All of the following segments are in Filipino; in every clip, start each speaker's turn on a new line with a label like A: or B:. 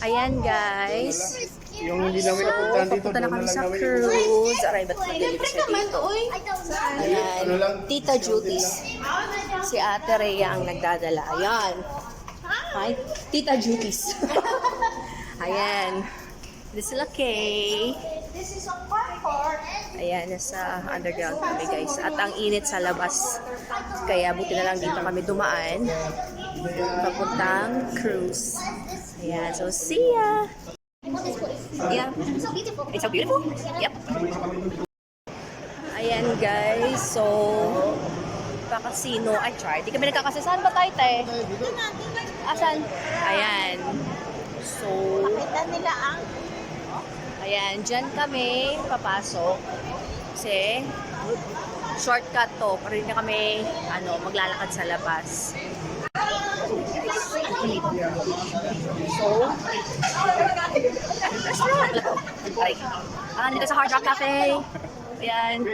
A: Ayan guys.
B: Yung hindi namin napuntahan dito,
A: Papunta na
B: doon
A: kami
B: na
A: sa
B: lang namin.
A: cruise. Aray, ba't madilim siya dito? Ayan.
B: Ano lang?
A: Tita Jutis. Si Ate Rhea ang nagdadala. Ayan. Hi, Tita Jutis. Ayan. This is Kay. Ayan, nasa underground kami guys. At ang init sa labas. Kaya buti na lang dito kami dumaan. Papuntang cruise. Ayan, so see ya! Yeah. It's so beautiful. Yep. Ayan guys, so pa-casino. Ay, try. Di kami nagkakasya. Saan ba tayo, te? Asan? Ayan. So,
C: Pakita nila ang
A: ayan, dyan kami papasok. Kasi, shortcut to. Pero hindi kami, maglalakad sa labas. So, restaurant. Ay, dito sa Hard Rock Cafe. Ayan.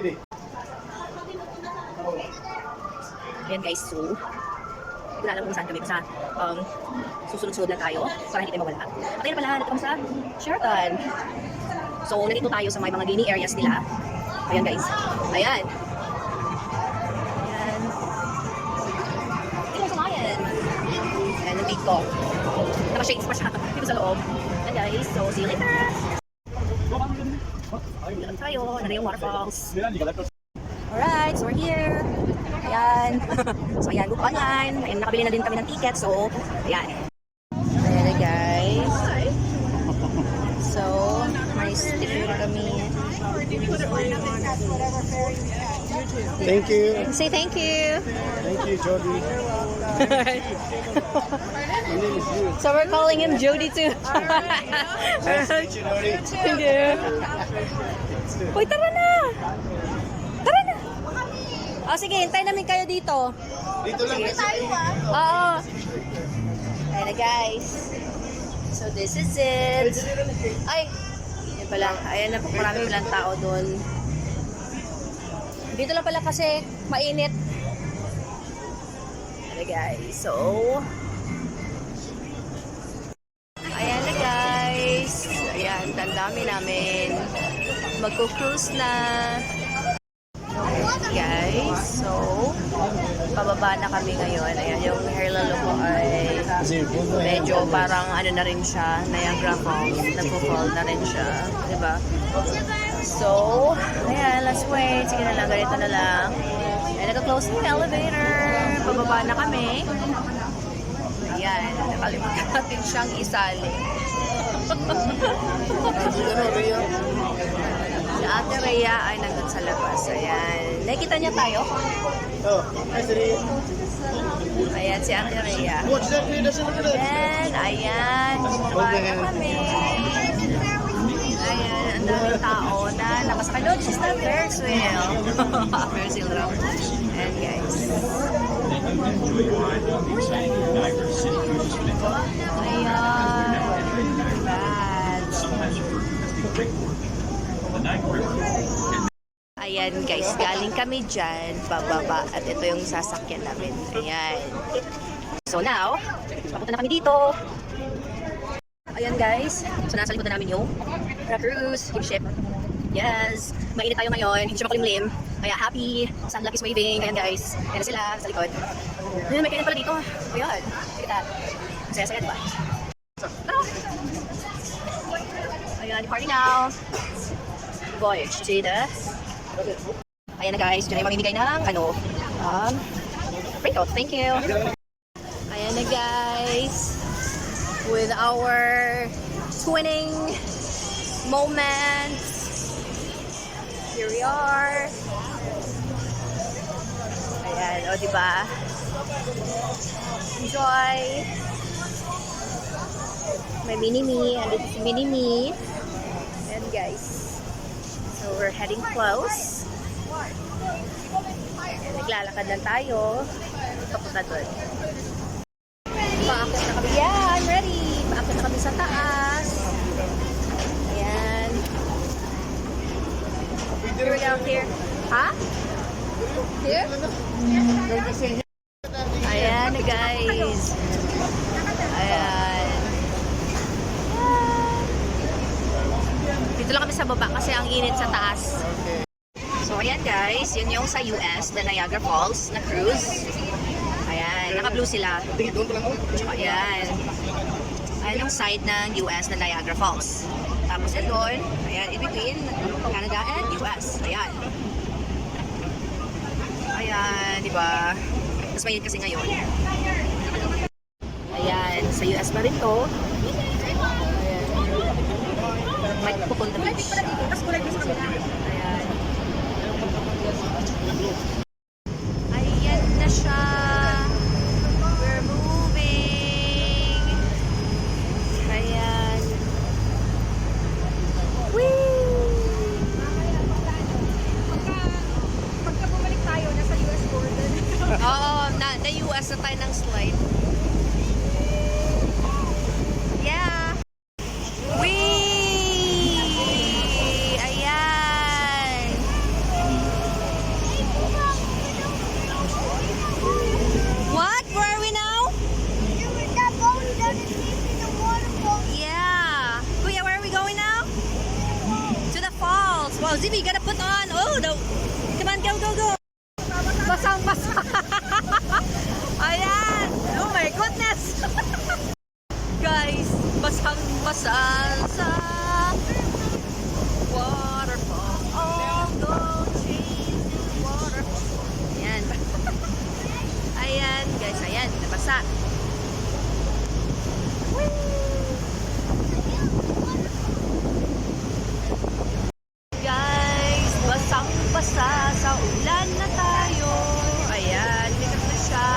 A: Ayan guys, so, hindi ko na alam kung saan kami. Basta, susunod-sunod lang tayo para hindi tayo mawala. At ayun pala, dito kami sa Sheraton. So, nandito tayo sa may mga gaming areas nila. Ayan guys. Ayan. Ayan. Ito sa ayan. Ayan, yung date ko. Naka-shades pa siya dito sa loob. Ayan guys, so see you later. Ayan tayo, nandito yung waterfalls. Alright, so we're here. Ayan. So ayan, book online. Ayan, nakabili na din kami ng ticket. So, ayan. Ayan na guys. So, may sticker kami.
B: Thank you.
A: Say thank you.
B: Thank you, Jody. My name is you.
A: So we're calling him Jody too.
B: Nice to meet you, Jody.
A: Thank you. Uy, tara na! Tara na! Oh, sige, hintayin namin kayo dito.
B: Dito lang kasi.
A: Oo. Ayan na guys. So this is it. Ay! Yan pala. Ayan na po, marami palang tao doon. Dito lang pala kasi mainit. Ayan na guys. So, ayan na guys. Ayan, tandami namin. Magko-cruise na. Guys, so pababa na kami ngayon. Ayan, yung hair lalo ko ay medyo parang na rin siya, Niagara Falls, nagpo-fall na rin siya, diba? So, ayan, let's wait. Sige na lang, ganito na lang. Ayan, nag-close yung elevator. Pababa na kami. Ayan, nakalimutan natin siyang isali. Si Ate Rhea ay nandun sa labas. Ayan. Nakita niya tayo?
B: Oh, nice to meet you.
A: Ayan, si Ate Rhea.
B: Watch that video, look at that.
A: Ayan, ayan. Baba na kami. Ayan, ang daming tao na nakasakay. No, this is the Ferris wheel. Ferris wheel raw. Ayan, guys. Ayan. Bad. Ayan guys, galing kami dyan, bababa, at ito yung sasakyan namin. Ayan. So now, papunta na kami dito. Ayan guys, so nasa likod na namin yung cruise, yung ship. Yes, mainit tayo ngayon, hindi siya makulimlim. Kaya happy, sunlock is waving. Ayan guys, ayan na sila sa likod. Ayan, may kainan pala dito. Ayan, kita. Saya-saya diba? Tara! Ayan, party now. Voyage to the... Ayan na guys, dyan ay mamimigay ng printout. Thank you. Ayan na guys, with our twinning moment. Here we are. Ayan, o diba? Enjoy. May mini-me, andito si mini-me. Ayan guys. So we're heading close. Naglalakad lang tayo. Papunta doon. Paakit na kami. Yeah, I'm ready. Paakit na kami sa taas. Ayan. Here we go, here. Ha? Here? Ayan na guys. Ayan. sa baba kasi ang init sa taas.
B: Okay.
A: So, ayan guys, yun yung sa US na Niagara Falls na cruise. Ayan, naka-blue sila.
B: Doon pa lang ako.
A: Ayan. Ayan yung side ng US na Niagara Falls. Tapos yan doon, ayan, in between Canada and US. Ayan. Ayan, di ba? Mas mainit kasi ngayon. Ayan, sa US pa rin to. Ayan. May pupunta beach. Ayan. Ayan na siya. We're moving. Ayan.
C: Pagka bumalik tayo, nasa US border.
A: Oo, na US na tayo ng slide. Yeah. Wee! Ayan. What? Where are we now? Yeah. Kuya, where are we going now? To the falls. Wow, Zippy, you gotta put on. Oh, no. Come on, go, go, go. Basang-basa. Ayan. Oh my goodness. Guys, basang-basa sa waterfall. Oh, go chase the waterfall. Ayan. Ayan, guys. Ayan, nabasa. Guys, basang-basa sa ulan na tayo. Ayan, bigat na siya.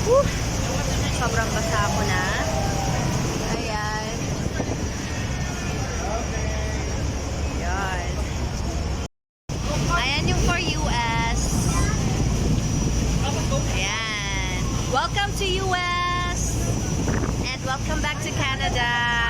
A: Woo! Sobrang basa ako na. Ayan. Ayan. Ayan yung for US. Ayan. Welcome to US. And welcome back to Canada.